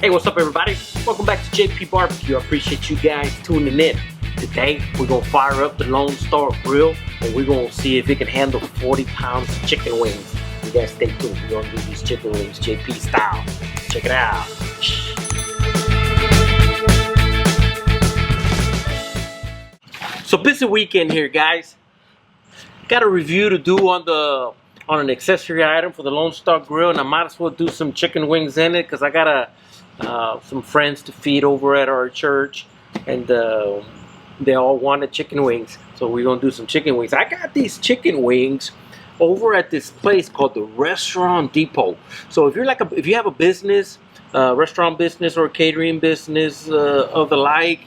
Hey, what's up everybody? Welcome back to J.P.BBQ. I appreciate you guys tuning in. Today, we're gonna fire up the Lone Star Grill and we're gonna see if it can handle 40 pounds of chicken wings. You guys stay tuned. We're gonna do these chicken wings JP style. Check it out. So busy weekend here, guys. Got a review to do on an accessory item for the Lone Star Grill, and I might as well do some chicken wings in it because I got some friends to feed over at our church, and they all wanted chicken wings, so we're gonna do some chicken wings. I got these chicken wings over at this place called the Restaurant Depot. So if you have a business, restaurant business or catering business of the like,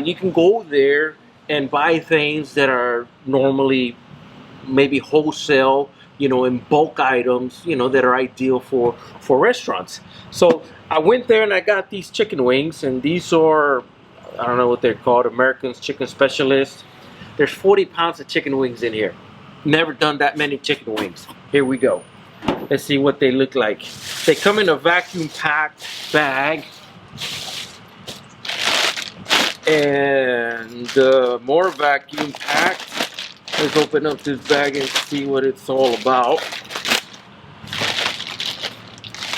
you can go there and buy things that are normally maybe wholesale, you know, in bulk items, you know, that are ideal for restaurants. So I went there and I got these chicken wings, and these are, I don't know what they're called, American's Chicken Specialist. There's 40 pounds of chicken wings in here. Never done that many chicken wings. Here we go. Let's see what they look like. They come in a vacuum packed bag, and more vacuum packed. Let's open up this bag and see what it's all about,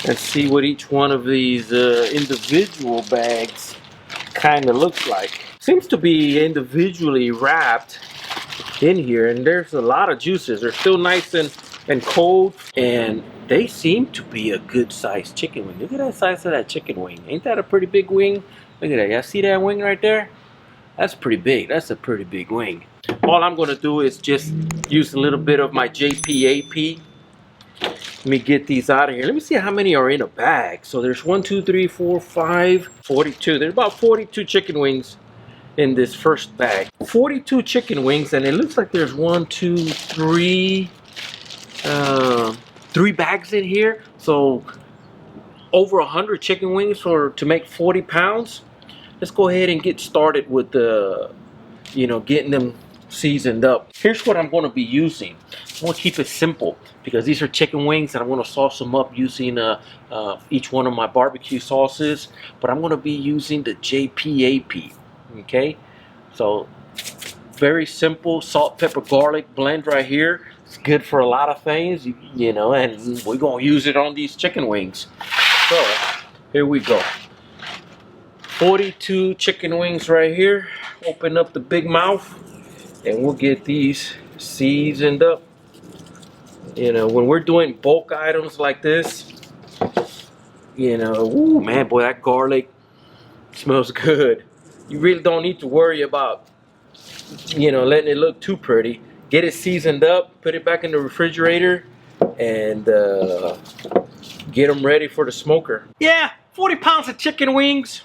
and see what each one of these individual bags kind of looks like. Seems to be individually wrapped in here, and there's a lot of juices. They're still nice and cold, and they seem to be a good sized chicken wing. Look at that size of that chicken wing. Ain't that a pretty big wing? Look at that. Y'all see that wing right there? That's pretty big. That's a pretty big wing. All I'm gonna do is just use a little bit of my JPAP. Let me get these out of here. Let me see how many are in a bag. So there's 1, 2, 3, 4, 5, 42. There's about 42 chicken wings in this first bag. 42 chicken wings, and it looks like there's 1, 2, 3, 3 bags in here. So over 100 chicken wings to make 40 pounds. Let's go ahead and get started with getting them seasoned up. Here's what I'm going to be using. I'm going to keep it simple because these are chicken wings, and I'm going to sauce them up using each one of my barbecue sauces. But I'm going to be using the JPAP. Okay, so very simple salt, pepper, garlic blend right here. It's good for a lot of things, you know, and we're going to use it on these chicken wings. So here we go. 42 chicken wings right here. Open up the big mouth, and we'll get these seasoned up. You know, when we're doing bulk items like this, you know, ooh, man, boy, that garlic smells good. You really don't need to worry about, you know, letting it look too pretty. Get it seasoned up, put it back in the refrigerator, and get them ready for the smoker. Yeah, 40 pounds of chicken wings.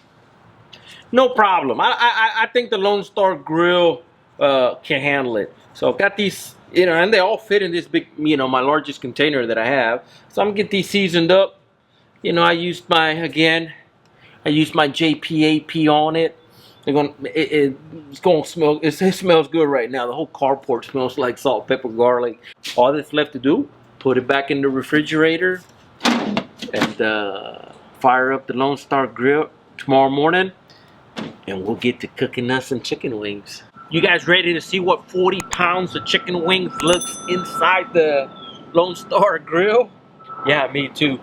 No problem. I think the Lone Star Grill can handle it. So I've got these, you know, and they all fit in this big, you know, my largest container that I have. So I'm gonna get these seasoned up. You know, I used my JPAP on it. It's gonna smell. It smells good right now. The whole carport smells like salt, pepper, garlic. All that's left to do, put it back in the refrigerator, and fire up the Lone Star Grill tomorrow morning. And we'll get to cooking us some chicken wings. You guys ready to see what 40 pounds of chicken wings looks inside the Lone Star Grill? Yeah, me too.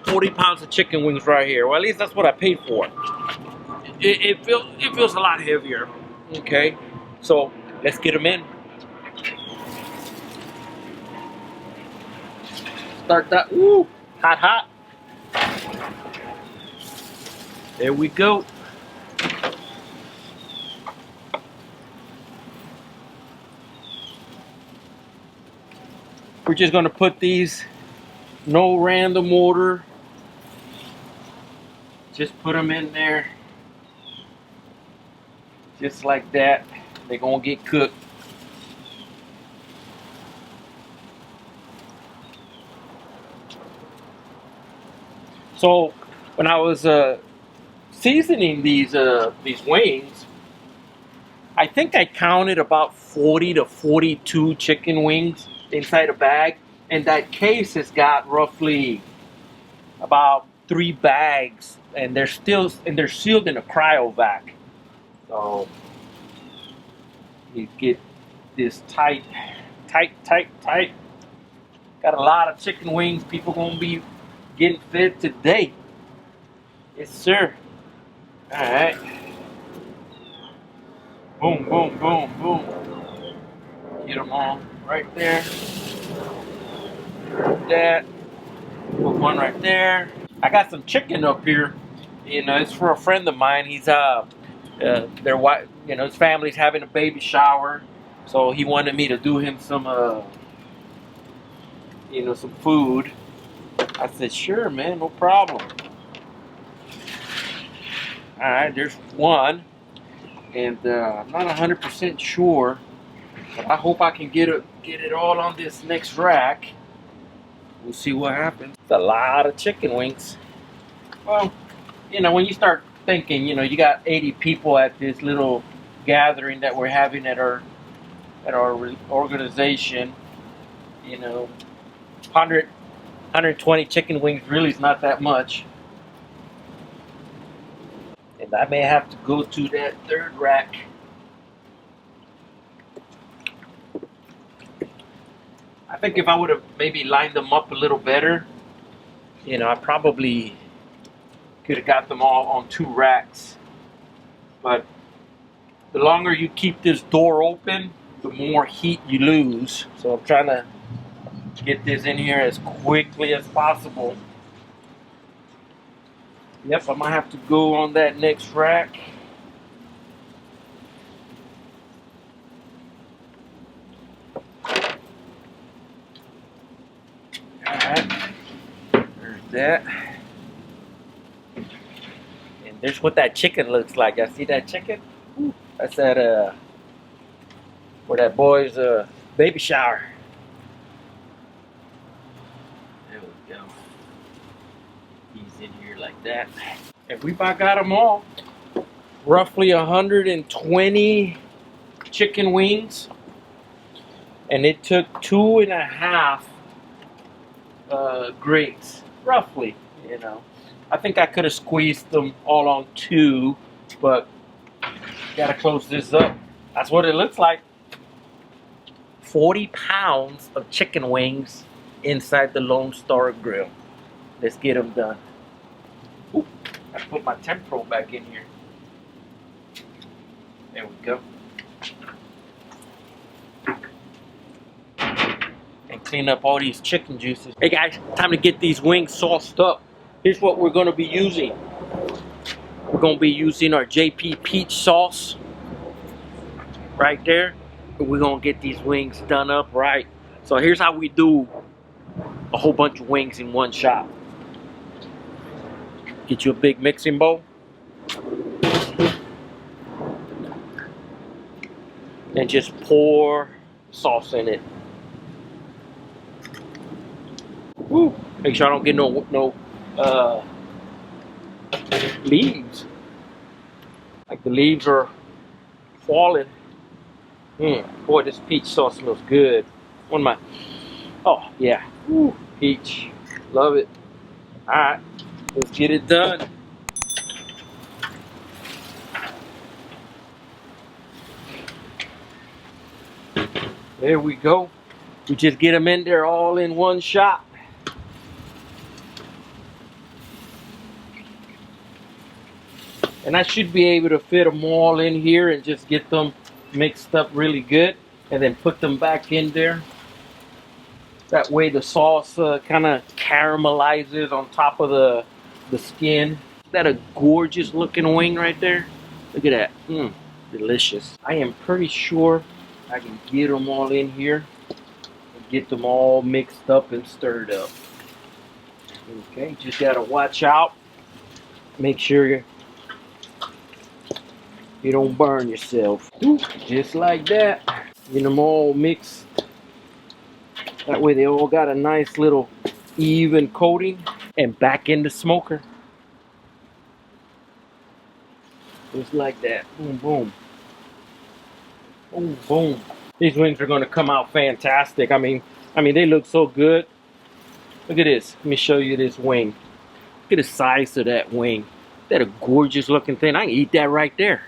40 pounds of chicken wings right here. Well, at least that's what I paid for. It feels a lot heavier. Okay, so let's get them in. Start that. Woo, hot, hot. There we go. We're just gonna put these, no random order. Just put them in there. Just like that. They're gonna get cooked. So when I was seasoning these wings, I think I counted about 40 to 42 chicken wings inside a bag, and that case has got roughly about 3 bags, and they're sealed in a cryovac. So you get this tight. Got a lot of chicken wings. People gonna be getting fed today. Yes, sir. All right. Boom, boom, boom, boom. Get them all right there. That. Put one right there. I got some chicken up here. You know, it's for a friend of mine. He's their wife. You know, his family's having a baby shower, so he wanted me to do him some you know, some food. I said, sure, man, no problem. All right, there's one, and I'm not 100% sure, but I hope I can get it all on this next rack. We'll see what happens. It's a lot of chicken wings. Well, you know, when you start thinking, you know, you got 80 people at this little gathering that we're having at our organization. You know, 120 chicken wings really is not that much. And I may have to go to that third rack. I think if I would have maybe lined them up a little better, you know, I probably could have got them all on 2 racks. But the longer you keep this door open, the more heat you lose. So I'm trying to get this in here as quickly as possible. Yep, I might have to go on that next rack. Alright, there's that. And there's what that chicken looks like. Y'all see that chicken? Ooh, that's at where that boy's baby shower. There we go. He's in here like that. And we about got them all. Roughly 120 chicken wings. And it took 2.5 grates, roughly, you know. I think I could have squeezed them all on 2, but gotta close this up. That's what it looks like. 40 pounds of chicken wings inside the Lone Star Grill. Let's get them done. Ooh, I put my temporal back in here. There we go. And clean up all these chicken juices. Hey guys, time to get these wings sauced up. Here's what we're gonna be using. We're gonna be using our JP peach sauce right there. We're gonna get these wings done up right. So here's how we do a whole bunch of wings in one shot. Get you a big mixing bowl. And just pour sauce in it. Woo. Make sure I don't get no leaves. Like the leaves are falling. Boy, this peach sauce smells good. One of my, oh yeah, woo, peach, love it. All right, let's get it done. There we go. We just get them in there all in one shot. And I should be able to fit them all in here and just get them mixed up really good. And then put them back in there. That way the sauce kind of caramelizes on top of the skin. Is that a gorgeous looking wing right there? Look at that. Delicious. I am pretty sure I can get them all in here and get them all mixed up and stirred up. Okay, just gotta watch out. Make sure you don't burn yourself. Just like that. Get them all mixed. That way they all got a nice little even coating. And back in the smoker. Just like that. Boom, boom. Boom, boom. These wings are gonna come out fantastic. I mean, they look so good. Look at this. Let me show you this wing. Look at the size of that wing. That a gorgeous looking thing. I can eat that right there.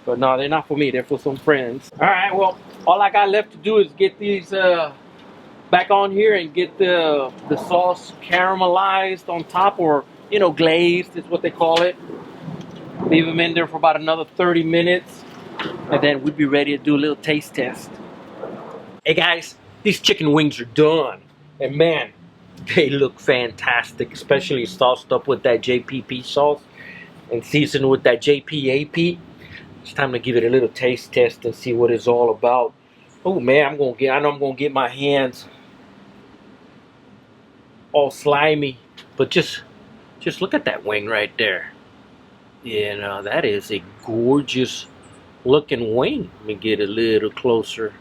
But no, they're not for me. They're for some friends. All right, well, all I got left to do is get these back on here and get the sauce caramelized on top, or you know, glazed is what they call it. Leave them in there for about another 30 minutes, and then we'd be ready to do a little taste test. Hey guys, these chicken wings are done, and man, they look fantastic, especially sauced up with that JPP sauce and seasoned with that JPAP. It's time to give it a little taste test and see what it's all about. Oh man, I know I'm gonna get my hands all slimy, but just look at that wing right there. Yeah, no, that is a gorgeous looking wing. Let me get a little closer.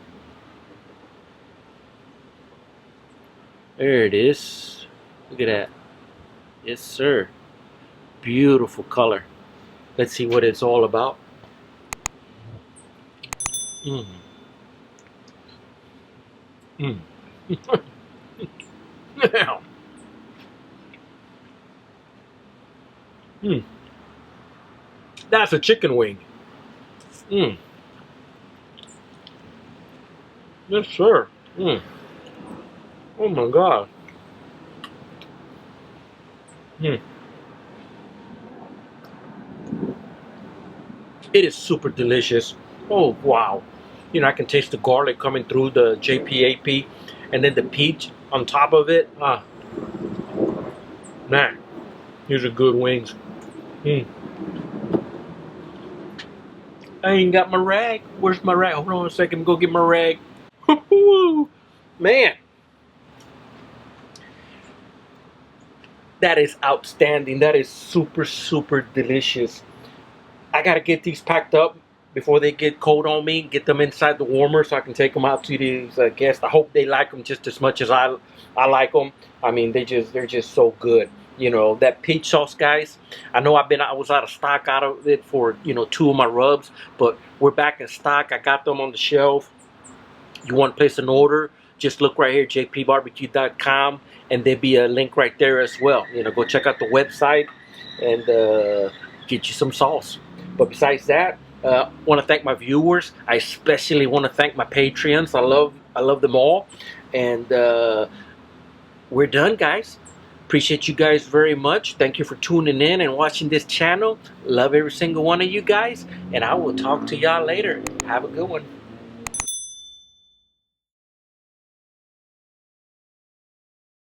There it is. Look at that. Yes, sir. Beautiful color. Let's see what it's all about. Mmm. Mmm. Now. Mmm. That's a chicken wing. Mmm. Yes, sir. Mmm. Oh my God. Mmm. It is super delicious. Oh wow. You know, I can taste the garlic coming through the JPAP, and then the peach on top of it. Ah, man, these are good wings. Mm. I ain't got my rag. Where's my rag? Hold on a second, go get my rag. Man, that is outstanding. That is super, super delicious. I gotta get these packed up before they get cold on me. Get them inside the warmer so I can take them out to these guests. I hope they like them just as much as I like them. I mean, they're just so good. You know, that peach sauce, guys. I know I was out of stock out of it for, you know, 2 of my rubs, but we're back in stock. I got them on the shelf. You want to place an order? Just look right here, jpbbq.com, and there'll be a link right there as well. You know, go check out the website and get you some sauce. But besides that, want to thank my viewers. I especially want to thank my Patreons. I love them all. And we're done, guys. Appreciate you guys very much. Thank you for tuning in and watching this channel. Love every single one of you guys. And I will talk to y'all later. Have a good one.